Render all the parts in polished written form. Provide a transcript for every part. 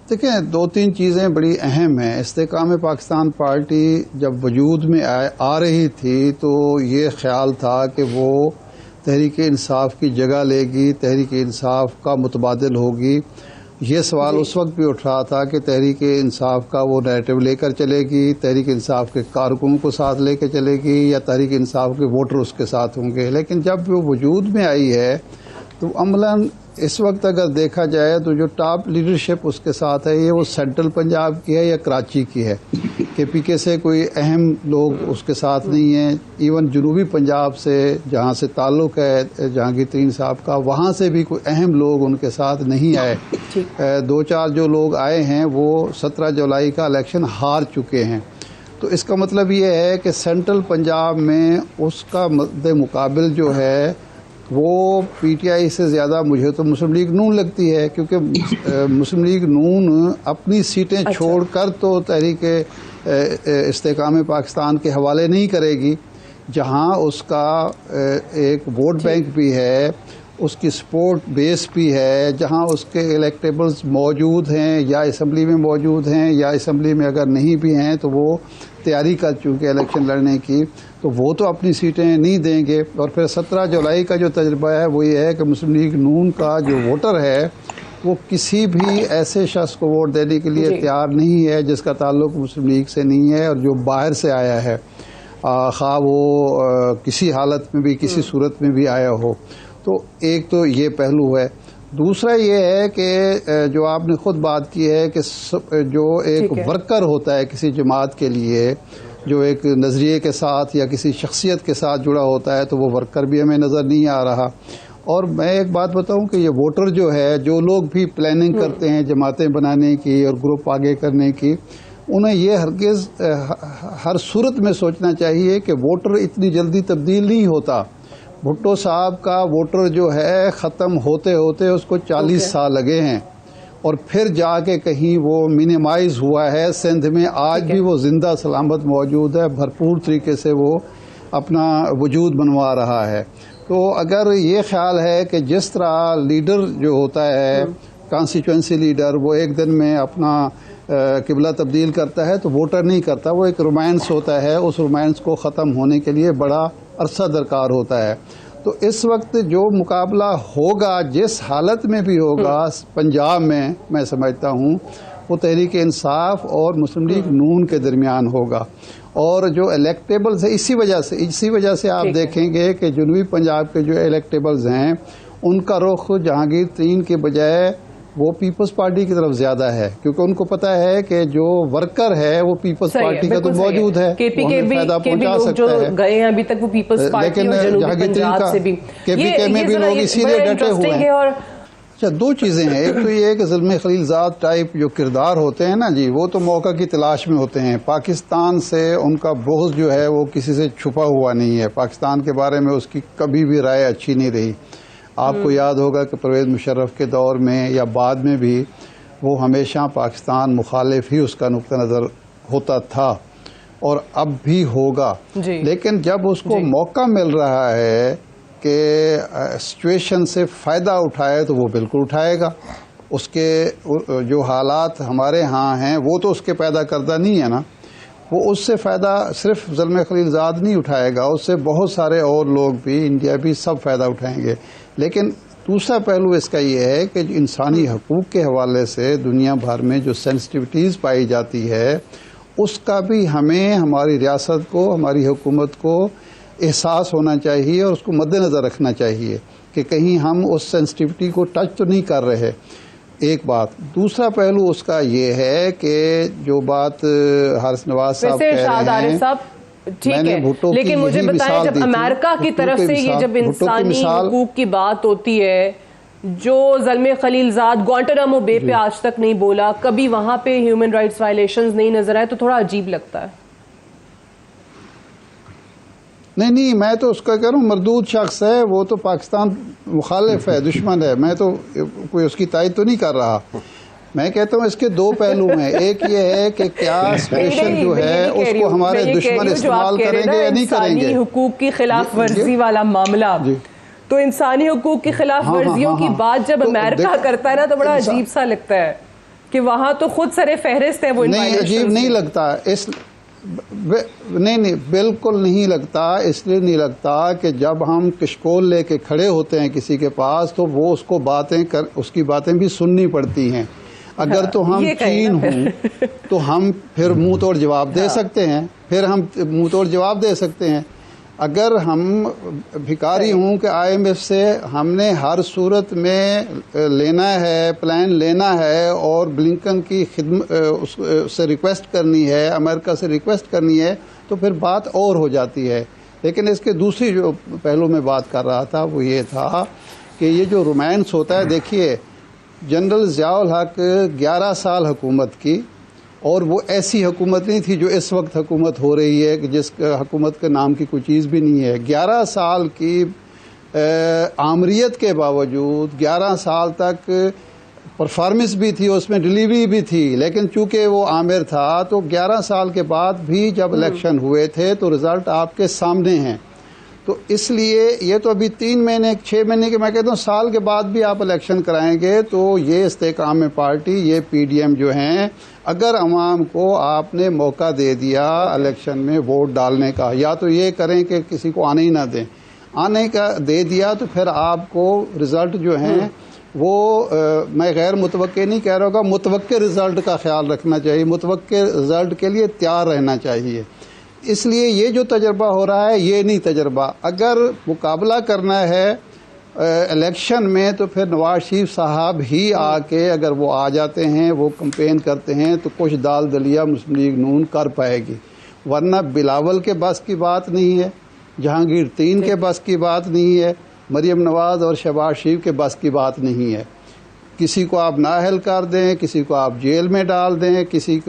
دیکھیں 2-3 چیزیں بڑی اہم ہیں. استحکام پاکستان پارٹی جب وجود میں آ رہی تھی تو یہ خیال تھا کہ وہ تحریک انصاف کی جگہ لے گی، تحریک انصاف کا متبادل ہوگی. یہ سوال اس وقت بھی اٹھ رہا تھا کہ تحریک انصاف کا وہ نیریٹو لے کر چلے گی، تحریک انصاف کے کارکنوں کو ساتھ لے کے چلے گی، یا تحریک انصاف کے ووٹر اس کے ساتھ ہوں گے. لیکن جب وہ وجود میں آئی ہے تو عملاً اس وقت اگر دیکھا جائے تو جو ٹاپ لیڈرشپ اس کے ساتھ ہے یہ وہ سینٹرل پنجاب کی ہے یا کراچی کی ہے. کے پی کے سے کوئی اہم لوگ اس کے ساتھ نہیں ہیں. ایون جنوبی پنجاب سے جہاں سے تعلق ہے جہانگیر ترین صاحب کا، وہاں سے بھی کوئی اہم لوگ ان کے ساتھ نہیں آئے. 2-4 جو لوگ آئے ہیں وہ 17 جولائی کا الیکشن ہار چکے ہیں. تو اس کا مطلب یہ ہے کہ سینٹرل پنجاب میں اس کا مد مقابل جو ہے وہ پی ٹی آئی سے زیادہ مجھے تو مسلم لیگ نون لگتی ہے، کیونکہ مسلم لیگ نون اپنی سیٹیں چھوڑ کر تو تحریک استحکام پاکستان کے حوالے نہیں کرے گی. جہاں اس کا ایک ووٹ بینک بھی ہے، اس کی سپورٹ بیس بھی ہے، جہاں اس کے الیکٹیبلز موجود ہیں یا اسمبلی میں موجود ہیں یا اسمبلی میں اگر نہیں بھی ہیں تو وہ تیاری کر چکے الیکشن لڑنے کی، تو وہ تو اپنی سیٹیں نہیں دیں گے. اور پھر 17 جولائی کا جو تجربہ ہے وہ یہ ہے کہ مسلم لیگ نون کا جو ووٹر ہے وہ کسی بھی ایسے شخص کو ووٹ دینے کے لیے تیار نہیں ہے جس کا تعلق مسلم لیگ سے نہیں ہے اور جو باہر سے آیا ہے، خواہ وہ کسی حالت میں بھی کسی صورت میں بھی آیا ہو. تو ایک تو یہ پہلو ہے. دوسرا یہ ہے کہ جو آپ نے خود بات کی ہے کہ جو ایک ورکر ہوتا ہے کسی جماعت کے لیے، جو ایک نظریے کے ساتھ یا کسی شخصیت کے ساتھ جڑا ہوتا ہے، تو وہ ورکر بھی ہمیں نظر نہیں آ رہا. اور میں ایک بات بتاؤں کہ یہ ووٹر جو ہے، جو لوگ بھی پلاننگ کرتے ہیں جماعتیں بنانے کی اور گروپ آگے کرنے کی، انہیں یہ ہرگز ہر صورت میں سوچنا چاہیے کہ ووٹر اتنی جلدی تبدیل نہیں ہوتا. بھٹو صاحب کا ووٹر جو ہے ختم ہوتے ہوتے اس کو 40 سال لگے ہیں، اور پھر جا کے کہیں وہ منیمائز ہوا ہے. سندھ میں آج بھی وہ زندہ سلامت موجود ہے، بھرپور طریقے سے وہ اپنا وجود بنوا رہا ہے. تو اگر یہ خیال ہے کہ جس طرح لیڈر جو ہوتا ہے کانسٹیچوئنسی لیڈر، وہ ایک دن میں اپنا قبلہ تبدیل کرتا ہے، تو ووٹر نہیں کرتا. وہ ایک رومانس ہوتا ہے، اس رومانس کو ختم ہونے کے لیے بڑا عرصہ درکار ہوتا ہے. تو اس وقت جو مقابلہ ہوگا جس حالت میں بھی ہوگا پنجاب میں سمجھتا ہوں وہ تحریک انصاف اور مسلم لیگ نون کے درمیان ہوگا. اور جو الیکٹیبلز ہیں اسی وجہ سے آپ دیکھیں گے کہ جنوبی پنجاب کے جو الیکٹیبلز ہیں ان کا رخ جہانگیر ترین کے بجائے وہ پیپلز پارٹی کی طرف زیادہ ہے، کیونکہ ان کو پتا ہے کہ جو ورکر ہے وہ پیپلز پارٹی کا تو موجود ہے، کے پی کے بھی جو گئے ہیں ابھی تک وہ پیپلز پارٹی اور جنوبی پنجاب سے بھی، کے پی کے میں بھی لوگ اسی لیے ڈٹے ہوئے ہیں. اچھا 2 چیزیں ہیں. ایک تو یہ ہے کہ زلمے خلیل زاد ٹائپ جو کردار ہوتے ہیں نا جی، وہ تو موقع کی تلاش میں ہوتے ہیں. پاکستان سے ان کا بغض جو ہے وہ کسی سے چھپا ہوا نہیں ہے. پاکستان کے بارے میں اس کی کبھی بھی رائے اچھی نہیں رہی. آپ کو یاد ہوگا کہ پرویز مشرف کے دور میں یا بعد میں بھی وہ ہمیشہ پاکستان مخالف ہی اس کا نقطہ نظر ہوتا تھا اور اب بھی ہوگا. لیکن جب اس کو موقع مل رہا ہے کہ سچویشن سے فائدہ اٹھائے تو وہ بالکل اٹھائے گا. اس کے جو حالات ہمارے ہاں ہیں وہ تو اس کے پیدا کردہ نہیں ہے نا، وہ اس سے فائدہ صرف زلمے خلیل زاد نہیں اٹھائے گا، اس سے بہت سارے اور لوگ بھی، انڈیا بھی سب فائدہ اٹھائیں گے. لیکن دوسرا پہلو اس کا یہ ہے کہ انسانی حقوق کے حوالے سے دنیا بھر میں جو سینسٹیوٹیز پائی جاتی ہے اس کا بھی ہمیں، ہماری ریاست کو، ہماری حکومت کو احساس ہونا چاہیے اور اس کو مد نظر رکھنا چاہیے کہ کہیں ہم اس سینسٹیوٹی کو ٹچ تو نہیں کر رہے. ایک بات. دوسرا پہلو اس کا یہ ہے کہ جو بات حارث نواز صاحب کہہ رہے ہیں، ٹھیک ہے، لیکن مجھے بتائیں جب امریکہ کی طرف سے یہ جب انسانی حقوق کی بات ہوتی ہے، جو زلمے خلیل زاد گوانٹانامو بے پہ آج تک نہیں بولا، کبھی وہاں پہ ہیومن رائٹس وائلیشنز نہیں نظر آئے، تو تھوڑا عجیب لگتا ہے. نہیں میں تو اس کا کہہ رہا ہوں مردود شخص ہے، وہ تو پاکستان مخالف ہے، دشمن ہے. میں تو کوئی اس کی تائید تو نہیں کر رہا. میں کہتا ہوں اس کے 2 پہلو ہیں. ایک یہ ہے کہ کیا سچویشن جو ہے اس کو ہمارے دشمن استعمال کریں گے یا نہیں کریں گے. انسانی حقوق کی خلاف ورزی والا معاملہ، تو انسانی حقوق کی خلاف ورزیوں کی بات جب امریکہ کرتا ہے نا تو بڑا عجیب سا لگتا ہے. کہ وہاں تو خود سر فہرست ہے وہ. نہیں عجیب نہیں لگتا نہیں بالکل نہیں لگتا. اس لیے نہیں لگتا کہ جب ہم کشکول لے کے کھڑے ہوتے ہیں کسی کے پاس تو وہ اس کی باتیں بھی سننی پڑتی ہیں. اگر تو ہم چین ہوں تو ہم پھر منہ توڑ جواب دے سکتے ہیں. اگر ہم بھکاری ہوں کہ آئی ایم ایف سے ہم نے ہر صورت میں لینا ہے پلان لینا ہے اور بلنکن کی خدمت سے ریکویسٹ کرنی ہے امریکہ سے ریکویسٹ کرنی ہے تو پھر بات اور ہو جاتی ہے. لیکن اس کے دوسری جو پہلو میں بات کر رہا تھا وہ یہ تھا کہ یہ جو رومانس ہوتا ہے دیکھیے جنرل ضیاء الحق 11 سال حکومت کی اور وہ ایسی حکومت نہیں تھی جو اس وقت حکومت ہو رہی ہے کہ جس حکومت کے نام کی کوئی چیز بھی نہیں ہے. 11 سال کی آمریت کے باوجود 11 سال تک پرفارمنس بھی تھی اس میں ڈیلیوری بھی تھی. لیکن چونکہ وہ عامر تھا تو 11 سال کے بعد بھی جب الیکشن ہوئے تھے تو رزلٹ آپ کے سامنے ہیں. تو اس لیے یہ تو ابھی 3 مہینے 6 مہینے کے میں کہتا ہوں سال کے بعد بھی آپ الیکشن کرائیں گے تو یہ استحکام پارٹی یہ پی ڈی ایم جو ہیں اگر عوام کو آپ نے موقع دے دیا الیکشن میں ووٹ ڈالنے کا یا تو یہ کریں کہ کسی کو آنے ہی نہ دیں آنے کا دے دیا تو پھر آپ کو رزلٹ جو ہیں وہ میں غیر متوقع نہیں کہہ رہا ہوگا متوقع رزلٹ کا خیال رکھنا چاہیے. متوقع رزلٹ کے لیے تیار رہنا چاہیے. اس لیے یہ جو تجربہ ہو رہا ہے یہ نہیں تجربہ. اگر مقابلہ کرنا ہے الیکشن میں تو پھر نواز شریف صاحب ہی آ کے اگر وہ آ جاتے ہیں وہ کمپین کرتے ہیں تو کچھ دال دلیا مسلم لیگ نون کر پائے گی. ورنہ بلاول کے بس کی بات نہیں ہے جہانگیر تین کے بس کی بات نہیں ہے مریم نواز اور شہباز شریف کے بس کی بات نہیں ہے. کسی کو آپ نااہل کر دیں کسی کو آپ جیل میں ڈال دیں کسی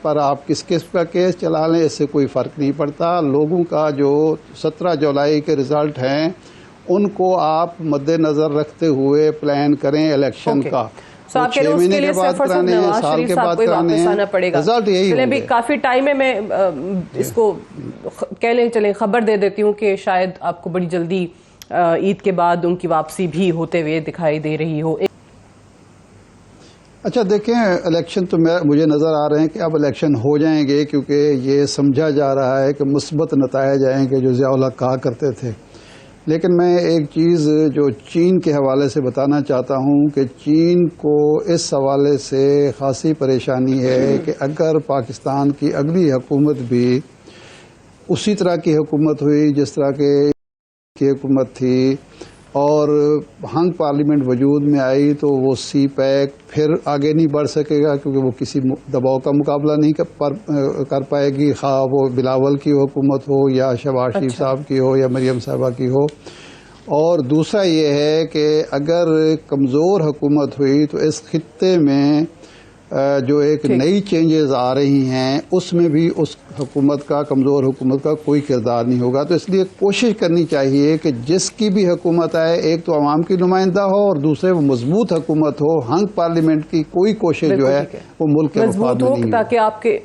پر آپ کس قسم کا کیس چلا لیں اس سے کوئی فرق نہیں پڑتا. لوگوں کا جو 17 جولائی کے رزلٹ ہیں ان کو آپ مد نظر رکھتے ہوئے پلان کریں الیکشن کا. 6 مہینے کے بعد کرانے ہیں سال کے بعد کرانے ہیں رزلٹ یہی ہوں گے. کافی ٹائم ہے میں اس کو کہہ لیں چلیں خبر دے دیتی ہوں کہ شاید آپ کو بڑی جلدی عید کے بعد ان کی واپسی بھی ہوتے ہوئے دکھائی دے رہی ہو. اچھا دیکھیں الیکشن تو مجھے نظر آ رہے ہیں کہ اب الیکشن ہو جائیں گے کیونکہ یہ سمجھا جا رہا ہے کہ مثبت نتائج آئیں گے جو ضیاء الحق کہا کرتے تھے. لیکن میں ایک چیز جو چین کے حوالے سے بتانا چاہتا ہوں کہ چین کو اس حوالے سے خاصی پریشانی ہے کہ اگر پاکستان کی اگلی حکومت بھی اسی طرح کی حکومت ہوئی جس طرح کی حکومت تھی اور ہنگ پارلیمنٹ وجود میں آئی تو وہ سی پیک پھر آگے نہیں بڑھ سکے گا کیونکہ وہ کسی دباؤ کا مقابلہ نہیں کر پائے گی خواہ وہ بلاول کی حکومت ہو یا شہباز شریف صاحب کی ہو یا مریم صاحبہ کی ہو. اور دوسرا یہ ہے کہ اگر کمزور حکومت ہوئی تو اس خطے میں جو ایک نئی چینجز آ رہی ہیں اس میں بھی اس حکومت کا کمزور حکومت کا کوئی کردار نہیں ہوگا. تو اس لیے کوشش کرنی چاہیے کہ جس کی بھی حکومت آئے ایک تو عوام کی نمائندہ ہو اور دوسرے وہ مضبوط حکومت ہو. ہنگ پارلیمنٹ کی کوئی کوشش جو ہے وہ ملک کے مفاد میں نہیں ہو تاکہ آپ کے